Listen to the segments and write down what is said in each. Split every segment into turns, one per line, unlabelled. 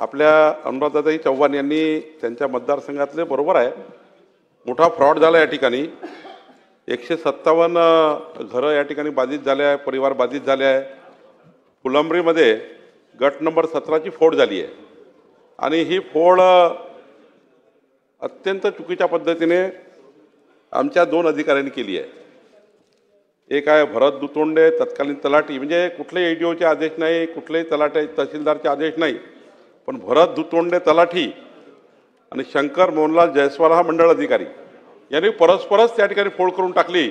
आपल्या अनुराधाताई चव्हाण यांनी त्यांच्या मतदारसंघातले बरोबर आहे, मोठा फ्रॉड झाला या ठिकाणी। 157 घरं या ठिकाणी बाधित झाले आहे, परिवार बाधित झाले आहे। फुलंब्रीमध्ये गट नंबर 17ची फोड झाली आहे आणि ही फोड अत्यंत चुकीच्या पद्धतीने आमच्या 2 अधिकाऱ्यांनी केली आहे। एक आहे भरत दुतोंडे, तत्कालीन तलाठी, म्हणजे कुठलेही EDOचे आदेश नाही, कुठलेही तलाठी तहसीलदारचे आदेश नाही, पण भरत दुतोंडे तलाठी आणि शंकर मोहनलाल जयस्वाल हा मंडळ अधिकारी यांनी परस्परच त्या ठिकाणी फोड करून टाकली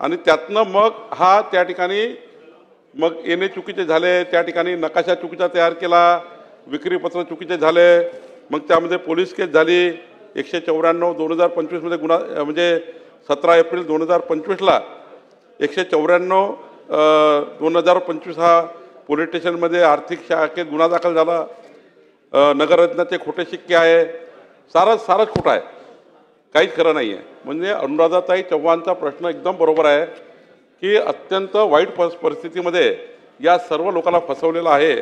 आणि त्यातनं मग हा त्या ठिकाणी मग येणे चुकीचे झाले, त्या ठिकाणी नकाशा चुकीचा तयार केला, विक्रीपत्र चुकीचे झाले, मग त्यामध्ये पोलीस केस झाली। 194 2025 मध्ये गुन्हा, म्हणजे 17 एप्रिल 2025ला 194 2025 हा पोलीस स्टेशनमध्ये आर्थिक शाखेत गुन्हा दाखल झाला। नगररत्नाचे खोटे शिक्के आहे, सारंच खोटं आहे, काहीच खरं नाही आहे। म्हणजे अनुराधाताई चव्हाणचा प्रश्न एकदम बरोबर आहे की अत्यंत वाईट परिस्थितीमध्ये या सर्व लोकांना फसवलेलं आहे।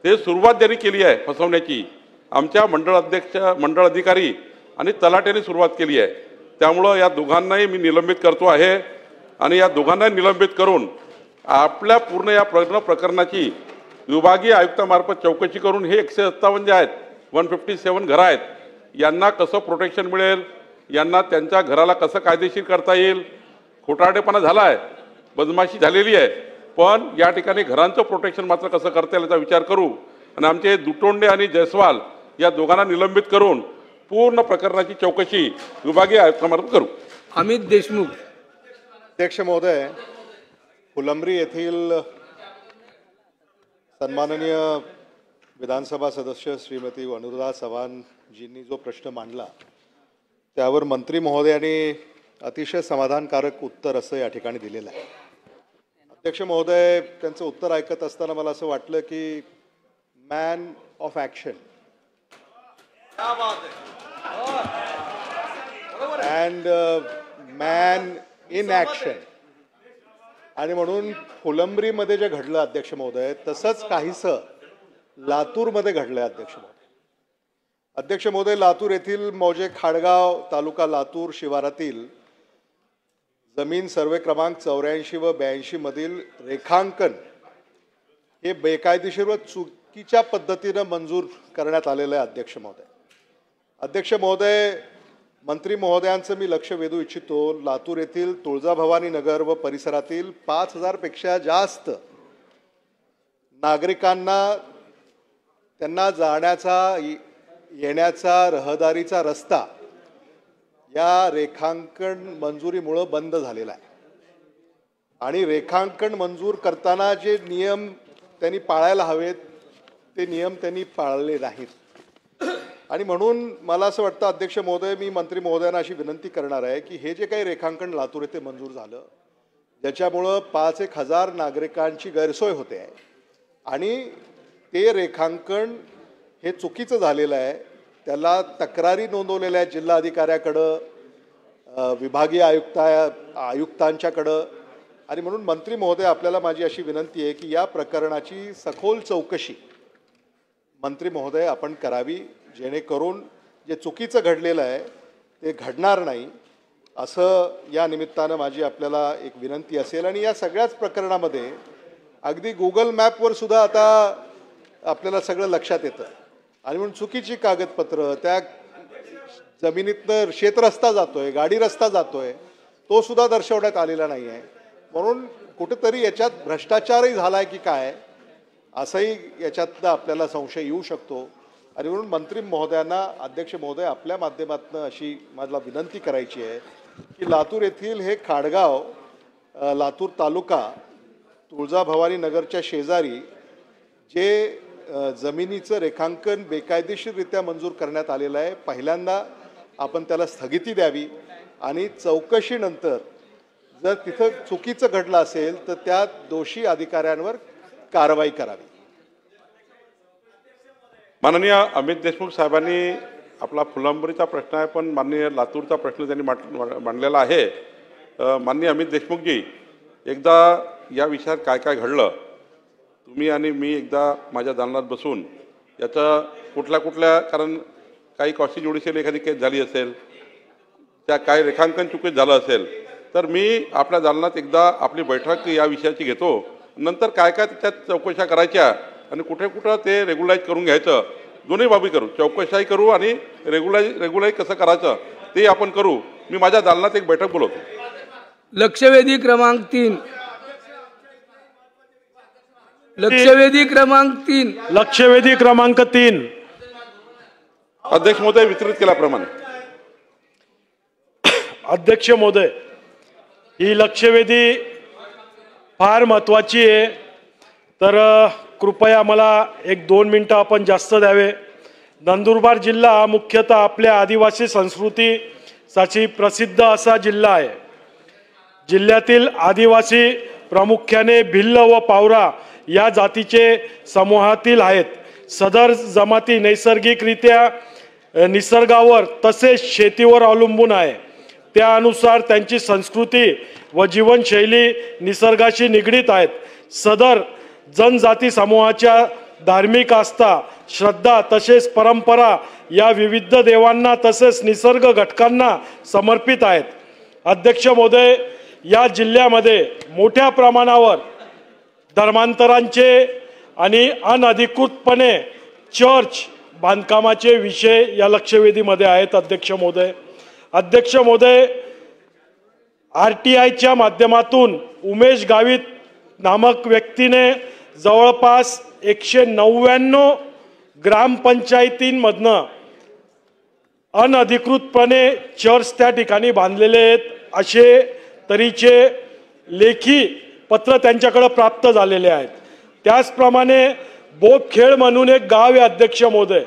ते सुरुवात ज्यांनी केली आहे फसवण्याची, आमच्या मंडळ अधिकारी आणि तलाट्याने सुरुवात केली आहे। त्यामुळं या दोघांनाही मी निलंबित करतो आहे आणि या दोघांनाही निलंबित करून आपल्या पूर्ण या प्रकरणाची विभागीय आयुक्तामार्फत चौकशी करून हे 157 जे आहेत, 157 घरं आहेत, यांना कसं प्रोटेक्शन मिळेल, यांना त्यांच्या घराला कसं कायदेशीर करता येईल। खोटारडेपणा झाला आहे, बदमाशी झालेली आहे, पण या ठिकाणी घरांचं प्रोटेक्शन मात्र कसं करता येईल याचा विचार करू आणि आमचे दुतोंडे आणि जयस्वाल या दोघांना निलंबित करून पूर्ण प्रकरणाची चौकशी विभागीय आयुक्तामार्फत करू।
अमित देशमुख।
अध्यक्ष महोदय, फुलंब्री येथील सन्माननीय विधानसभा सदस्य श्रीमती अनुराधा चव्हाणजींनी जो प्रश्न मांडला त्यावर मंत्री महोदयांनी अतिशय समाधानकारक उत्तर असं या ठिकाणी दिलेलं आहे। अध्यक्ष महोदय, त्यांचं उत्तर ऐकत असताना मला असं वाटलं की man of action and man in action, आणि म्हणून फुलंब्रीमध्ये जे घडलं अध्यक्ष महोदय तसंच काहीसं लातूरमध्ये घडलं आहे अध्यक्ष महोदय। लातूर येथील मौजे खाडगाव तालुका लातूर शिवारातील जमीन सर्वे क्रमांक 84 व 82 मधील रेखांकन हे बेकायदेशीर व चुकीच्या पद्धतीनं मंजूर करण्यात आलेलं आहे अध्यक्ष महोदय, मंत्री महोदयांचं मी लक्ष वेधू इच्छितो। लातूर येथील तुळजाभवानी नगर व परिसरातील 5000 पेक्षा जास्त नागरिकांना त्यांना जाण्याचा येण्याचा रहदारीचा रस्ता या रेखांकन मंजुरीमुळे बंद झालेला आहे आणि रेखांकन मंजूर करताना जे नियम त्यांनी पाळायला हवेत ते नियम त्यांनी पाळले नाहीत। आणि म्हणून मला असं वाटतं अध्यक्ष महोदय, मी मंत्री महोदयांना अशी विनंती करणार आहे की हे जे काही रेखांकन लातूर येथे मंजूर झालं ज्याच्यामुळं 5-1 हजार नागरिकांची गैरसोय होते आहे आणि ते रेखांकन हे चुकीचं झालेलं आहे, त्याला तक्रारी नोंदवलेल्या आहेत जिल्हाधिकाऱ्याकडं, विभागीय आयुक्तांच्याकडं। आणि म्हणून मंत्री महोदय, आपल्याला माझी अशी विनंती आहे की या प्रकरणाची सखोल चौकशी मंत्री महोदय आपण करावी, जेणेकरून जे चुकीचं घडलेलं आहे ते घडणार नाही, असं या निमित्तानं माझी आपल्याला एक विनंती असेल। आणि या सगळ्याच प्रकरणामध्ये अगदी गुगल मॅपवर सुद्धा आता आपल्याला सगळं लक्षात येतं आणि म्हणून चुकीची कागदपत्र, त्या जमिनीतनं शेतरस्ता जातोय, गाडी रस्ता जातोय, तो सुद्धा दर्शवण्यात आलेला नाही आहे। म्हणून कुठेतरी याच्यात भ्रष्टाचारही झाला आहे की काय असंही याच्यातनं आपल्याला संशय येऊ शकतो। आणि म्हणून मंत्री महोदयांना, अध्यक्ष महोदय, आपल्या माध्यमातून अशी मला विनंती करायची आहे की लातूर येथील हे खाडगाव लातूर तालुका तुळजाभवानी नगरच्या शेजारी जे जमिनीचं रेखांकन बेकायदेशीररित्या मंजूर करण्यात आलेलं आहे, पहिल्यांदा आपण त्याला स्थगिती द्यावी आणि चौकशीनंतर जर तिथं चुकीचं घडलं असेल तर त्या दोषी अधिकाऱ्यांवर कारवाई करावी।
माननीय अमित देशमुख साहेबांनी आपला फुलंब्रीचा प्रश्न आहे, पण माननीय लातूरचा प्रश्न त्यांनी मांडलेला आहे। माननीय अमित देशमुखजी, एकदा या विषयात काय काय घडलं तुम्ही आणि मी एकदा माझ्या दालनात बसून याचं कुठल्या कारण काही कॉस्टी ज्युडिशियल एखादी केस झाली असेल, त्या काय रेखांकन चुकीत झालं असेल, तर मी आपल्या दालनात एकदा आपली बैठक या विषयाची घेतो. नंतर काय त्याच्यात चौकशा करायच्या आणि कुठे ते रेग्युलाइज करून घ्यायचं, दोन्ही बाबी करू, चौकशाही करू आणि रेग्युलाइज कसं करायचं ते आपण करू. मी माझ्या दालनात एक बैठक बोलवतो.
लक्षवेधी क्रमांक 3. लक्षवेधी क्रमांक 3.
लक्षवेधी क्रमांक 3.
अध्यक्ष महोदय, वितरित केल्याप्रमाणे.
अध्यक्ष महोदय, ही लक्षवेधी फार महत्त्वाची आहे, तर कृपया मला 1-2 मिनिटं आपण जास्त द्यावे. नंदुरबार जिल्हा हा मुख्यतः आपल्या आदिवासी संस्कृतीसाठी प्रसिद्ध असा जिल्हा आहे. जिल्ह्यातील आदिवासी प्रामुख्याने भिल्ल व पावरा या जातीचे समूहातील आहेत. सदर जमाती नैसर्गिकरित्या निसर्गावर तसेच शेतीवर अवलंबून आहे. त्यानुसार त्यांची संस्कृती व जीवनशैली निसर्गाशी निगडीत आहेत. सदर जनजाती समूहाच्या धार्मिक आस्था, श्रद्धा तसेच परंपरा या विविध देवांना तसेच निसर्ग घटकांना समर्पित आहेत. अध्यक्ष महोदय, या जिल्ह्यामध्ये मोठ्या प्रमाणावर धर्मांतरांचे आणि अनधिकृतपणे चर्च बांधकामाचे विषय या लक्षवेधीमध्ये आहेत. अध्यक्ष महोदय, RTIच्या माध्यमातून उमेश गावित नामक व्यक्तीने जवळपास 199 ग्रामपंचायतींमधनं अनधिकृतपणे चर्च त्या ठिकाणी बांधलेले आहेत असे तरीचे लेखी पत्र त्यांच्याकडे प्राप्त झालेले आहेत. त्याचप्रमाणे बोपखेड म्हणून एक गाव आहे अध्यक्ष महोदय,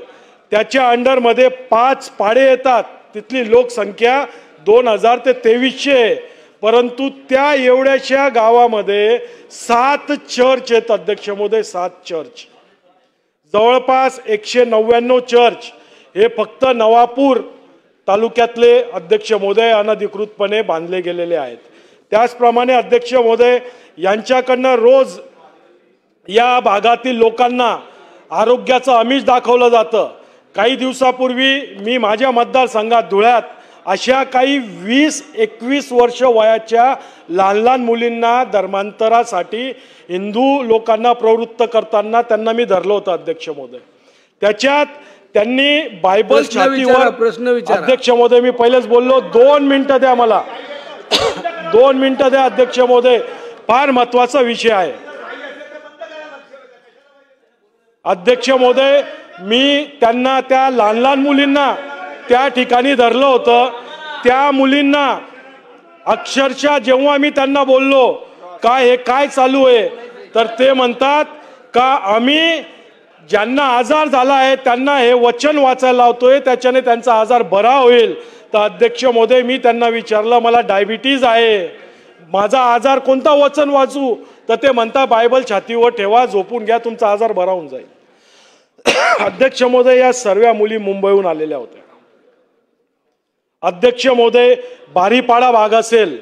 त्याच्या अंडरमध्ये 5 पाडे येतात. तिथली लोकसंख्या 2000 ते 2300 आहे, परंतु त्या एवढ्याशा गावामध्ये 7 चर्च आहेत. अध्यक्ष महोदय, 7 चर्च. जवळपास 199 चर्च हे फक्त नवापूर तालुक्यातले अध्यक्ष महोदय अनधिकृतपणे बांधले गेलेले आहेत. त्याचप्रमाणे अध्यक्ष महोदय, यांच्याकडनं रोज या भागातील लोकांना आरोग्याचं आमिष दाखवलं जातं. काही दिवसापूर्वी मी माझ्या मतदारसंघात धुळ्यात अशा काही 20-21 वर्ष वयाच्या लहान मुलींना धर्मांतरासाठी हिंदू लोकांना प्रवृत्त करताना त्यांना मी धरलं होतं. अध्यक्ष महोदय, त्याच्यात त्यांनी बायबल छातीवर. अध्यक्ष महोदय, मी पहिलेच बोललो, 2 मिनिटं द्या मला. 2 मिनिटं द्या अध्यक्ष महोदय, फार महत्वाचा विषय आहे. अध्यक्ष महोदय, मी त्यांना त्या लहान मुलींना त्या ठिकाणी धरलं होतं. त्या मुलींना अक्षरशः जेव्हा मी त्यांना बोललो का हे काय चालू आहे, तर ते म्हणतात का आम्ही ज्यांना आजार झाला आहे त्यांना हे वचन वाचायला लावतोय, त्याच्याने त्यांचा आजार बरा होईल. तर अध्यक्ष महोदय, मी त्यांना विचारलं, मला डायबिटीज आहे, माझा आजार कोणता वचन वाचू? तर ते म्हणता बायबल छातीवर ठेवा, झोपून घ्या, तुमचा आजार बरा होऊन जाईल. अध्यक्ष महोदय, या सर्व मुली मुंबईहून आलेल्या होत्या. अध्यक्ष महोदय, बारीपाडा भाग असेल,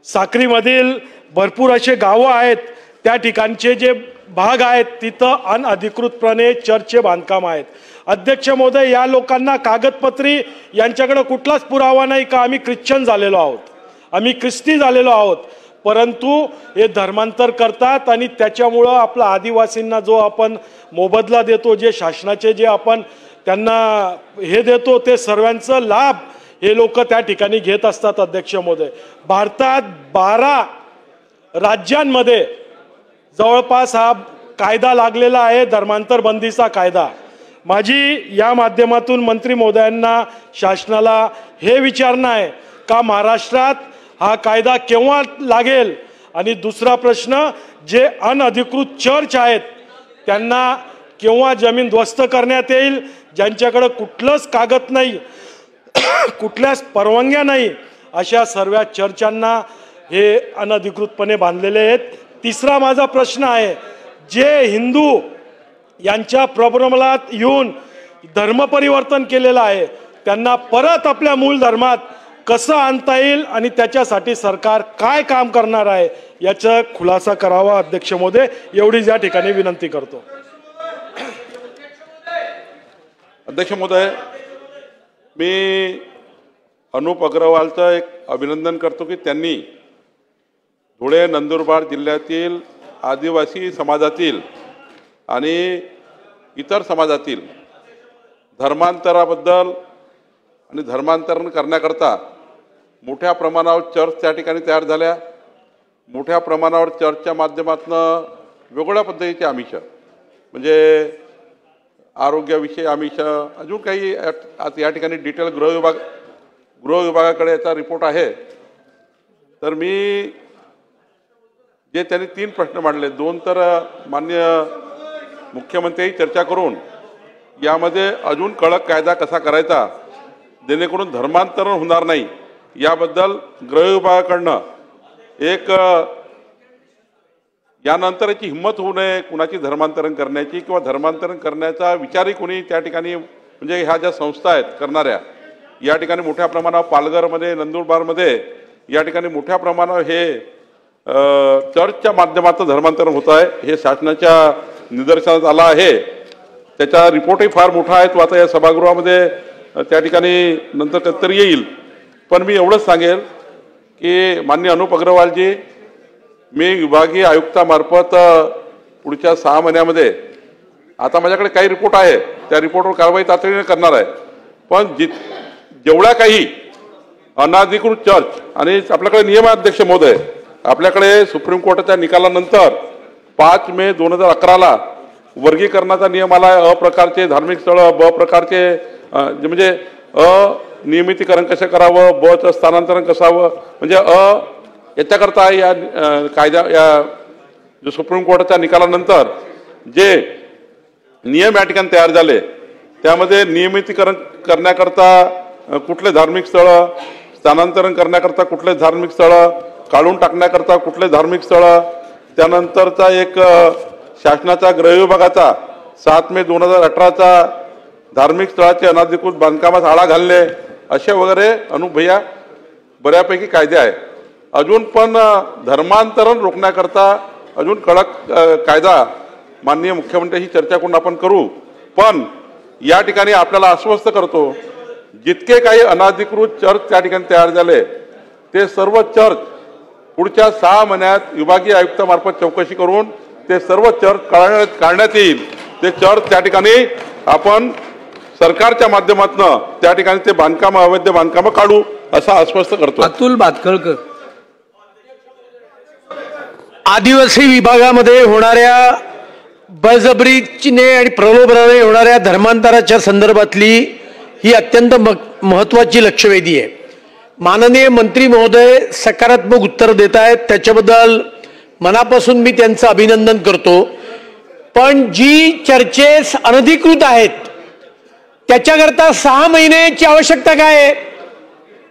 साक्रीमधील भरपूर असे गावं आहेत, त्या ठिकाणचे जे भाग आहेत तिथं अनधिकृतपणे चर्चचे बांधकाम आहेत. अध्यक्ष महोदय, या लोकांना कागदपत्री यांच्याकडे कुठलाच पुरावा नाही का आम्ही ख्रिश्चन झालेलो आहोत, आम्ही ख्रिस्ती झालेलो आहोत, परंतु हे धर्मांतर करतात आणि त्याच्यामुळं आपला आदिवासींना जो आपण मोबदला देतो, जे शासनाचे जे आपण त्यांना हे देतो, ते सर्वांचा लाभ हे लोक त्या ठिकाणी घेत असतात. अध्यक्ष महोदय, भारतात 12 राज्यांमध्ये जवळपास हा कायदा लागलेला आहे, धर्मांतर बंदीचा कायदा. माझी या माध्यमातून मंत्री महोदयांना, शासनाला हे विचारणं आहे का महाराष्ट्रात हा कायदा केव्हा लागेल? आणि दुसरा प्रश्न, जे अनधिकृत चर्च आहेत त्यांना केव्हा जमीन ध्वस्त करण्यात येईल, ज्यांच्याकडे कुठलंच कागद नाही, कुठल्याच परवानग्या नाही, अशा सर्व चर्चांना हे अनधिकृतपणे बांधलेले आहेत. तिसरा माझा प्रश्न आहे, जे हिंदू यांच्या प्रबंधनात येऊन धर्म परिवर्तन केलेलं आहे त्यांना परत आपल्या मूळ धर्मात कसं आणता येईल आणि त्याच्यासाठी सरकार काय काम करणार आहे याचा खुलासा करावा. अध्यक्ष महोदय, एवढीच या ठिकाणी विनंती करतो.
अध्यक्ष महोदय, मी अनुप अग्रवालचं एक अभिनंदन करतो की त्यांनी धुळे नंदुरबार जिल्ह्यातील आदिवासी समाजातील आणि इतर समाजातील धर्मांतराबद्दल आणि धर्मांतरण करण्याकरता मोठ्या प्रमाणावर चर्च त्या ठिकाणी तयार झाल्या. मोठ्या प्रमाणावर चर्चच्या माध्यमातून वेगवेगळ्या पद्धतीचे आमिष म्हणजे आरोग्याविषयी आमिष अजून काही आता या ठिकाणी डिटेल गृह विभागाकडे याचा रिपोर्ट आहे. तर मी जे त्यांनी 3 प्रश्न मांडले, 2 तर माननीय मुख्यमंत्री चर्चा करून यामध्ये अजून कडक कायदा कसा करायचा जेणेकरून धर्मांतरण होणार नाही याबद्दल गृह विभागाकडनं एक यानंतर याची हिंमत होऊ नये कुणाची धर्मांतरण करण्याची किंवा धर्मांतरण करण्याचा विचारही कोणी त्या ठिकाणी म्हणजे ह्या ज्या संस्था आहेत करणाऱ्या या ठिकाणी मोठ्या प्रमाणावर पालघरमध्ये नंदुरबारमध्ये या ठिकाणी मोठ्या प्रमाणावर हे चर्चच्या माध्यमातून धर्मांतरण होत आहे हे शासनाच्या निदर्शनास आलं आहे. त्याचा रिपोर्टही फार मोठा आहे तो आता या सभागृहामध्ये त्या ठिकाणी नंतर कधीतरी येईल. पण मी एवढंच सांगेल की माननीय अनुप अग्रवालजी, मी विभागीय आयुक्तामार्फत पुढच्या 6 महिन्यामध्ये आता माझ्याकडे काही रिपोर्ट आहे त्या रिपोर्टवर कारवाई तातडीने करणार आहे. पण जेवढ्या काही अनाधिकृत चर्च आणि आपल्याकडे नियम आहे अध्यक्ष महोदय, आपल्याकडे सुप्रीम कोर्टाच्या निकालानंतर 5 मे 2011ला वर्गीकरणाचा नियम आला आहे. अ प्रकारचे धार्मिक स्थळं, ब प्रकारचे म्हणजे अनियमितीकरण कसं करावं, बचं स्थानांतरण कसावं म्हणजे याच्याकरता या कायद्या या जो सुप्रीम कोर्टाच्या निकालानंतर जे नियम या ठिकाणी तयार झाले त्यामध्ये नियमितीकरण करण्याकरता कुठले धार्मिक स्थळं, स्थानांतरण करण्याकरता कुठले धार्मिक स्थळं, काढून टाकण्याकरता कुठले धार्मिक स्थळं, त्यानंतरचा एक शासनाचा गृह विभागाचा 7 मे 2018चा धार्मिक स्थळाचे अनधिकृत बांधकामास आळा घालणे असे वगैरे अनुभया बऱ्यापैकी कायदे आहे. अजून पण धर्मांतरण रोखण्याकरता अजून कडक कायदा माननीय मुख्यमंत्र्यांशी चर्चा करून आपण करू. पण या ठिकाणी आपल्याला आश्वस्त करतो जितके काही अनधिकृत चर्च त्या ठिकाणी तयार झाले ते सर्व चर्च पुढच्या 6 महिन्यात विभागीय आयुक्तामार्फत चौकशी करून ते सर्व चर्च काढण्यात येईल. ते चर्च त्या ठिकाणी आपण सरकारच्या माध्यमातून त्या ठिकाणी ते बांधकाम अवैध बांधकाम काढू असं आश्वस्त करतो.
अतुल भातखळकर.
आदिवासी विभागामध्ये होणाऱ्या बळजबरीने आणि प्रलोभनाने होणाऱ्या धर्मांतराच्या संदर्भातली ही अत्यंत महत्त्वाची लक्षवेधी आहे. माननीय मंत्री महोदय सकारात्मक उत्तर देत आहेत त्याच्याबद्दल मनापासून मी त्यांचं अभिनंदन करतो. पण जी चर्चेस अनधिकृत आहेत त्याच्याकरता 6 महिन्याची आवश्यकता काय आहे?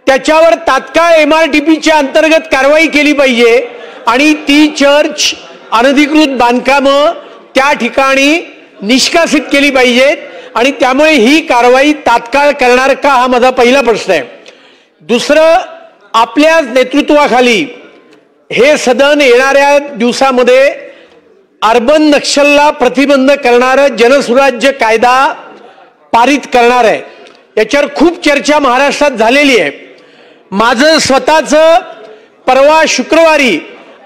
त्याच्यावर तात्काळ MRTPच्या अंतर्गत कारवाई केली पाहिजे आणि ती चर्च अनधिकृत बांधकामं त्या ठिकाणी निष्कासित केली पाहिजेत आणि त्यामुळे ही कारवाई तात्काळ करणार का हा माझा पहिला प्रश्न आहे. दुसरं, आपल्या नेतृत्वाखाली हे सदन येणाऱ्या दिवसामध्ये अर्बन नक्षलला प्रतिबंध करणारं जनसुराज्य कायदा पारित करणार आहे. याच्यावर खूप चर्चा महाराष्ट्रात झालेली आहे. माझं स्वतःचं परवा शुक्रवारी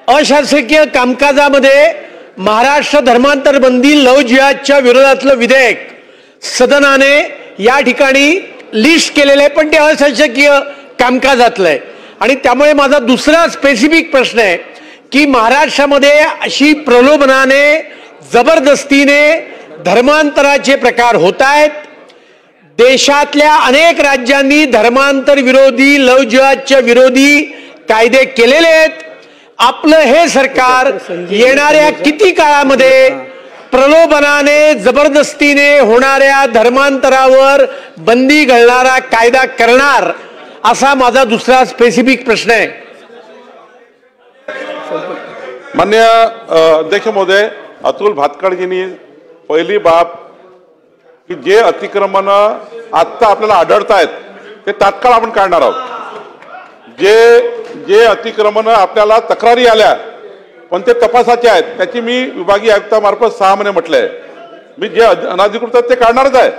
अशासकीय कामकाजामध्ये महाराष्ट्र धर्मांतर बंदी लव्ह जिहादच्या विरोधातलं विधेयक सदनाने या ठिकाणी लिस्ट केलेलं आहे पण ते अशासकीय कामकाजातलं आहे. आणि त्यामुळे माझा दुसरा स्पेसिफिक प्रश्न आहे की महाराष्ट्रामध्ये अशी प्रलोभनाने जबरदस्तीने धर्मांतराचे प्रकार होत आहेत. देशातल्या अनेक राज्यांनी धर्मांतर विरोधी लव्ह जिहादच्या विरोधी कायदे केलेले आहेत. आपलं हे सरकार येणाऱ्या किती काळामध्ये प्रलोभनाने जबरदस्तीने होणाऱ्या धर्मांतरावर बंदी घालणारा कायदा करणार असा माझा दुसरा स्पेसिफिक प्रश्न आहे.
माननीय अध्यक्ष महोदय, अतुल भातखळजींनी पहिली बाब की जे अतिक्रमण आत्ता आपल्याला आढळत आहेत ते तात्काळ आपण काढणार आहोत. जे अतिक्रमण आपल्याला तक्रारी आल्या पण ते तपासाचे आहेत त्याची मी विभागीय आयुक्तामार्फत 6 महिने म्हटले आहे. मी जे अनधिकृत आहेत ते काढणारच आहे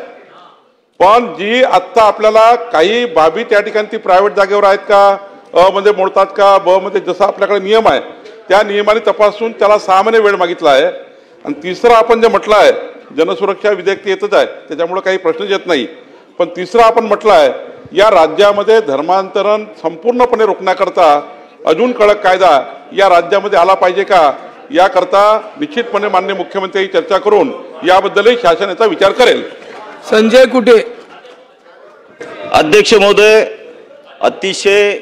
पण जी आत्ता आपल्याला काही बाबी त्या ठिकाणी ती प्रायव्हेट जागेवर आहेत का, अ मध्ये मोडतात का, ब मध्ये, जसा आपल्याकडे नियम आहे त्या नियमाने तपासून त्याला 6 महिने वेळ मागितला आहे. आणि तिसरं आपण जे म्हटलं आहे जनसुरक्षा विधेयक येतच आहे त्याच्यामुळे काही प्रश्नच येत नाही. पण तिसरं आपण म्हटलं आहे या राज्यामध्ये धर्मांतरण संपूर्णपणे रोखण्याकरता अजून कडक कायदा या राज्यामध्ये आला पाहिजे का, याकरता निश्चितपणे माननीय मुख्यमंत्री चर्चा करून याबद्दलही शासन याचा विचार करेल.
संजय कुटे.
अध्यक्ष महोदय, अतिशय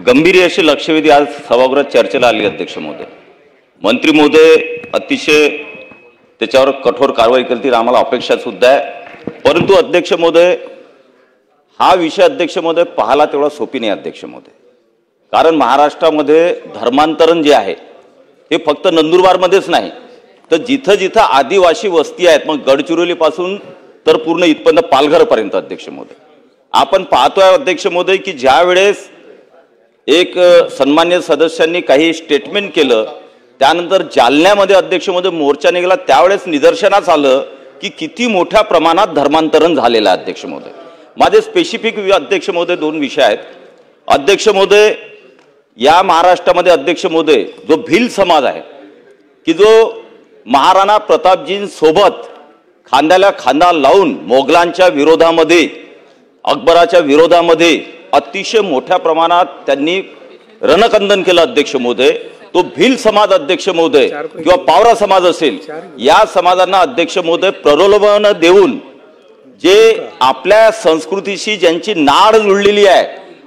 गंभीर अशी लक्षवेधी आज सभागृहात चर्चेला आली. अध्यक्ष महोदय, मंत्री महोदय अतिशय त्याच्यावर कठोर कारवाई करतील आम्हाला अपेक्षा सुद्धा आहे. परंतु अध्यक्ष महोदय, हा विषय अध्यक्ष महोदय पाहायला तेवढा सोपी नाही अध्यक्ष महोदय. कारण महाराष्ट्रामध्ये धर्मांतरण जे आहे हे फक्त नंदुरबारमध्येच नाही तर जिथं जिथं आदिवासी वस्ती आहेत, मग गडचिरोलीपासून तर पूर्ण इथपर्यंत पालघरपर्यंत अध्यक्ष महोदय आपण पाहतोय अध्यक्ष महोदय की ज्या वेळेस एक सन्मान्य सदस्यांनी काही स्टेटमेंट केलं त्यानंतर जालन्यामध्ये अध्यक्ष महोदय मोर्चा निघाला त्यावेळेस निदर्शनास आलं की किती मोठ्या प्रमाणात धर्मांतरण झालेलं आहे. अध्यक्ष महोदय, माझे स्पेसिफिक अध्यक्ष महोदय 2 विषय आहेत. अध्यक्ष महोदय, या महाराष्ट्रामध्ये अध्यक्ष महोदय जो भिल समाज आहे की जो महाराणा प्रतापजींसोबत खांद्याला खांदा लावून मोगलांच्या विरोधामध्ये, अकबराच्या विरोधामध्ये अतिशय मोठ्या प्रमाणात त्यांनी रणकंदन केलं अध्यक्ष महोदय. तो भिल समाज अध्यक्ष महोदय किंवा पावरा समाज असेल या समाजांना अध्यक्ष महोदय प्रलोभन देऊन जे आपल्या संस्कृतीशी ज्यांची नाळ जुळलेली आहे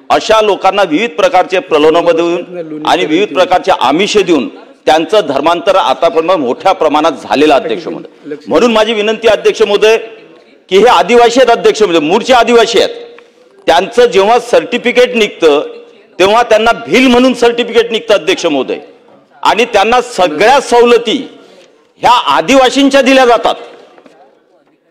अशा लोकांना विविध प्रकारचे प्रलोभन देऊन आणि विविध प्रकारचे आमिषे देऊन त्यांचं धर्मांतर आतापर्यंत मोठ्या प्रमाणात झालेलं अध्यक्ष महोदय. म्हणून माझी विनंती अध्यक्ष महोदय की हे आदिवासी आहेत अध्यक्ष महोदय, मूळचे आदिवासी आहेत, त्यांचं जेव्हा सर्टिफिकेट निघतं तेव्हा त्यांना भिल म्हणून सर्टिफिकेट निघतं अध्यक्ष महोदय आणि त्यांना सगळ्या सवलती ह्या आदिवासींच्या दिल्या जातात.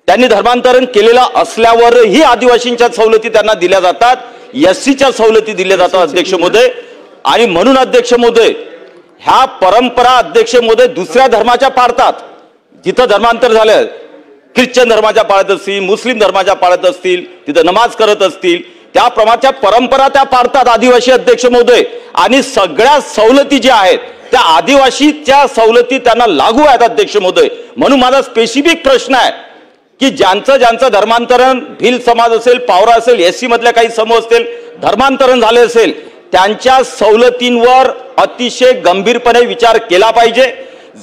त्यांनी धर्मांतरण केलेलं असल्यावरही आदिवासींच्या सवलती त्यांना दिल्या जातात, एससीच्या सवलती दिल्या जातात अध्यक्ष महोदय. आणि म्हणून अध्यक्ष महोदय ह्या परंपरा अध्यक्ष महोदय दुसऱ्या धर्माच्या पाळतात. जिथं धर्मांतर झालं, ख्रिश्चन धर्माच्या पाळत असतील, मुस्लिम धर्माच्या पाळत असतील, तिथं नमाज करत असतील, त्या प्रमाणाच्या परंपरा त्या पाळतात आदिवासी अध्यक्ष महोदय. आणि सगळ्या सवलती ज्या आहेत त्या आदिवासीच्या सवलती त्यांना लागू आहेत अध्यक्ष महोदय. म्हणून माझा स्पेसिफिक प्रश्न आहे की ज्यांचं धर्मांतरण भिल समाज असेल, पावरा असेल, एससी मधल्या काही समूह असतील धर्मांतरण झाले असेल त्यांच्या सवलतींवर अतिशय गंभीरपणे विचार केला पाहिजे.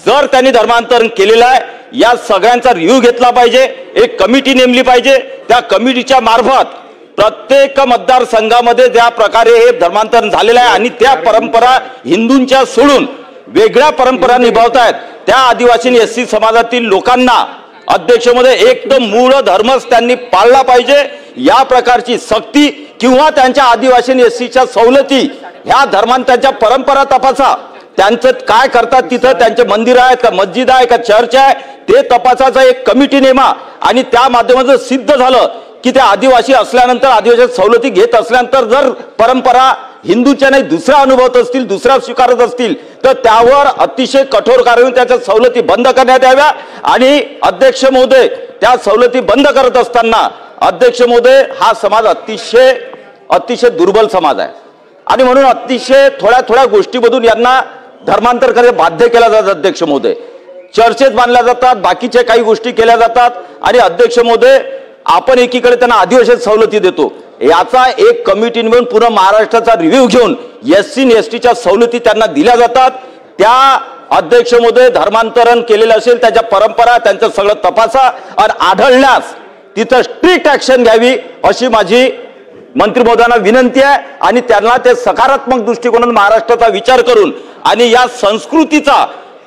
जर त्यांनी धर्मांतरण केलेलं आहे या सगळ्यांचा रिव्ह्यू घेतला पाहिजे, एक कमिटी नेमली पाहिजे. त्या कमिटीच्या मार्फत प्रत्येक मतदारसंघामध्ये ज्या प्रकारे हे धर्मांतरण झालेलं आहे आणि त्या परंपरा हिंदूंच्या सोडून वेगळ्या परंपरा निभावतायत त्या आदिवासी एससी समाजातील लोकांना अध्यक्ष मध्ये एक तर मूळ धर्मच त्यांनी पाळला पाहिजे. या प्रकारची सक्ती किंवा त्यांच्या आदिवासी एससीच्या सवलती ह्या धर्मांतराच्या परंपरा तपासा. त्यांचं काय करतात, तिथं त्यांचे मंदिर आहेत का, मस्जिद आहे का, चर्च आहे, ते तपासाचा एक कमिटी नेमा. आणि त्या माध्यमातून सिद्ध झालं की ते आदिवासी असल्यानंतर, आदिवासी सवलती घेत असल्यानंतर जर परंपरा हिंदूच्या नाही दुसऱ्या अनुभवत असतील, दुसऱ्या स्वीकारत असतील तर त्यावर अतिशय कठोर कारवाई, त्याच्या सवलती बंद करण्यात याव्या. आणि अध्यक्ष महोदय त्या सवलती बंद करत असताना अध्यक्ष महोदय हा समाज अतिशय दुर्बल समाज आहे आणि म्हणून अतिशय थोड्या गोष्टीमधून यांना धर्मांतर करायला बाध्य केला जातं अध्यक्ष महोदय. चर्चेत बांधल्या जातात, बाकीच्या काही गोष्टी केल्या जातात आणि अध्यक्ष महोदय आपण एकीकडे त्यांना आदिवासी सवलती देतो. याचा एक कमिटी मिळून पूर्ण महाराष्ट्राचा रिव्ह्यू घेऊन एससी एसटीच्या सवलती त्यांना दिल्या जातात. त्या अध्यक्ष महोदय धर्मांतरण केलेलं असेल त्याच्या परंपरा त्यांचं सगळं तपासा आणि आढळल्यास तिथं स्ट्रिक्ट ऍक्शन घ्यावी अशी माझी मंत्री महोदयांना विनंती आहे. आणि त्यांना ते सकारात्मक दृष्टिकोनातून महाराष्ट्राचा विचार करून आणि या संस्कृतीचा,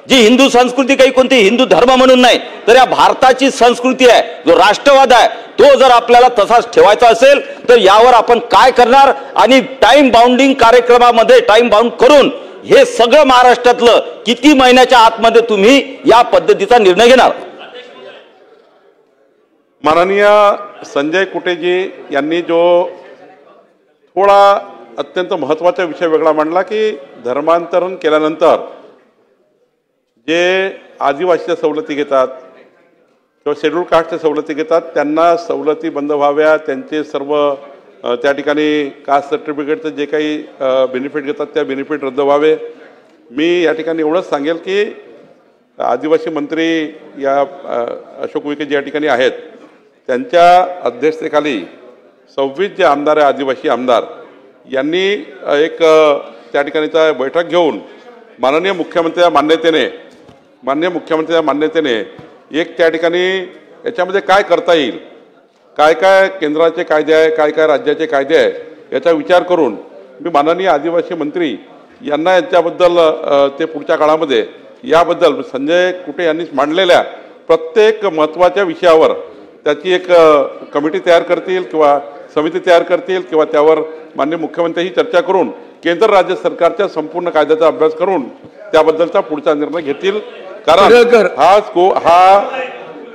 जी हिंदू संस्कृती काही कोणती हिंदू धर्म म्हणून नाही तर या भारताची संस्कृती आहे, जो राष्ट्रवाद आहे, तो जर आपल्याला तसाच ठेवायचा असेल तर यावर आपण काय करणार आणि टाइम बाउंडिंग कार्यक्रमामध्ये टाइम बाउंड करून हे सगळं महाराष्ट्रातलं किती महिन्याच्या आतमध्ये तुम्ही या पद्धतीचा निर्णय घेणार.
माननीय संजय कुटेजी यांनी जो थोडा अत्यंत महत्त्वाचा विषय वेगळा मांडला की धर्मांतरण केल्यानंतर जे आदिवासीच्या सवलती घेतात किंवा शेड्यूल कास्टच्या सवलती घेतात त्यांना सवलती बंद व्हाव्या, त्यांचे सर्व त्या ठिकाणी कास्ट सर्टिफिकेटचं जे काही बेनिफिट घेतात त्या बेनिफिट रद्द व्हावे. मी या ठिकाणी एवढंच सांगेल की आदिवासी मंत्री या अशोक उईके जे या ठिकाणी आहेत त्यांच्या अध्यक्षतेखाली 26 जे आमदार आहे आदिवासी आमदार यांनी एक त्या ठिकाणीचा बैठक घेऊन माननीय मुख्यमंत्र्यांच्या मान्यतेने एक त्या ठिकाणी याच्यामध्ये काय करता येईल, काय काय केंद्राचे कायदे आहे, काय काय राज्याचे कायदे आहे याचा विचार करून मी माननीय आदिवासी मंत्री यांना याच्याबद्दल ते पुढच्या काळामध्ये याबद्दल संजय कुटे यांनी मांडलेल्या प्रत्येक महत्त्वाच्या विषयावर त्याची एक कमिटी तयार करतील किंवा समिती तयार करतील किंवा त्यावर माननीय मुख्यमंत्र्यांशी चर्चा करून केंद्र राज्य सरकारच्या संपूर्ण कायद्याचा अभ्यास करून त्याबद्दलचा पुढचा निर्णय घेतील. कारण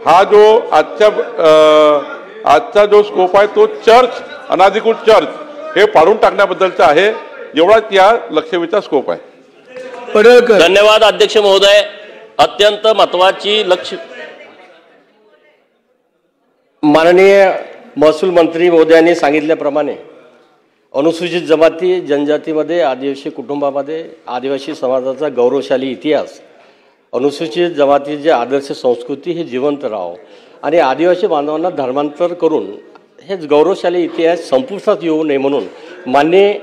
हा जो आजचा जो स्कोप आहे तो चर्च, अनाधिकृत चर्च हे पाडून टाकण्याबद्दलचा आहे, एवढाच या लक्षवेधीचा स्कोप आहे.
पडळकर.
धन्यवाद अध्यक्ष महोदय. अत्यंत महत्वाची
माननीय महसूल मंत्री महोदयांनी सांगितल्याप्रमाणे अनुसूचित जमाती जनजातीमध्ये, आदिवासी कुटुंबामध्ये आदिवासी समाजाचा गौरवशाली इतिहास, अनुसूचित जमातीचे आदर्श संस्कृती हे जिवंत राहावं आणि आदिवासी बांधवांना धर्मांतर करून हे गौरवशाली इतिहास संपुष्टात येऊ नये म्हणून माननीय